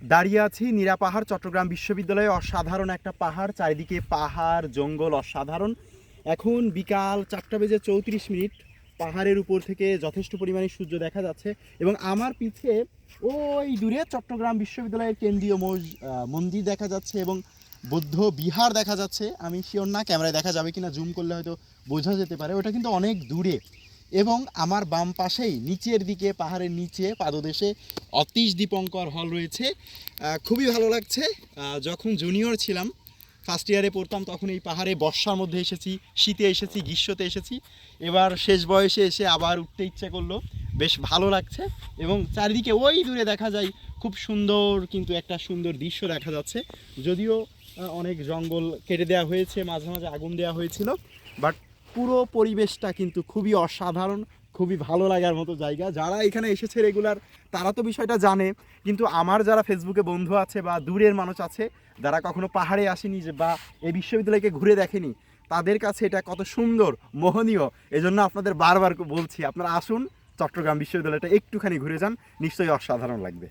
দাঁড়িয়ে আছি নীরা পাহাড়, চট্টগ্রাম বিশ্ববিদ্যালয়ে। অসাধারণ একটা পাহাড়, চারিদিকে পাহাড় জঙ্গল অসাধারণ। এখন বিকাল 4:34। পাহাড়ের উপর থেকে যথেষ্ট পরিমাণে সূর্য দেখা যাচ্ছে এবং আমার পিছে ওই দূরে চট্টগ্রাম বিশ্ববিদ্যালয়ের কেন্দ্রীয় মন্দির দেখা যাচ্ছে এবং বৌদ্ধ বিহার দেখা যাচ্ছে। আমি শিওর না ক্যামেরায় দেখা যাবে কিনা, জুম করলে হয়তো বোঝা যেতে পারে, ওটা কিন্তু অনেক দূরে। এবং আমার বাম পাশেই নিচের দিকে পাহাড়ের নিচে পাদদেশে অতীশ দীপঙ্কর হল রয়েছে। খুবই ভালো লাগছে। যখন জুনিয়র ছিলাম, ফার্স্ট ইয়ারে পড়তাম, তখন এই পাহাড়ে বর্ষার মধ্যে এসেছি, শীতে এসেছি, গ্রীষ্মতে এসেছি। এবার শেষ বয়সে এসে আবার উঠতে ইচ্ছে করলো, বেশ ভালো লাগছে। এবং চারিদিকে ওই দূরে দেখা যায় খুব সুন্দর, কিন্তু একটা সুন্দর দৃশ্য দেখা যাচ্ছে। যদিও অনেক জঙ্গল কেটে দেওয়া হয়েছে, মাঝে মাঝে আগুন দেওয়া হয়েছিল, বাট পুরো পরিবেশটা কিন্তু খুবই অসাধারণ, খুবই ভালো লাগার মতো জায়গা। যারা এখানে এসেছে রেগুলার তারা তো বিষয়টা জানে, কিন্তু আমার যারা ফেসবুকে বন্ধু আছে বা দূরের মানুষ আছে, যারা কখনো পাহাড়ে আসেনি যে বা এই বিশ্ববিদ্যালয়কে ঘুরে দেখেনি, তাদের কাছে এটা কত সুন্দর, মোহনীয়। এজন্য আপনাদের বারবার বলছি, আপনারা আসুন, চট্টগ্রাম বিশ্ববিদ্যালয়টা একটুখানি ঘুরে যান, নিশ্চয়ই অসাধারণ লাগবে।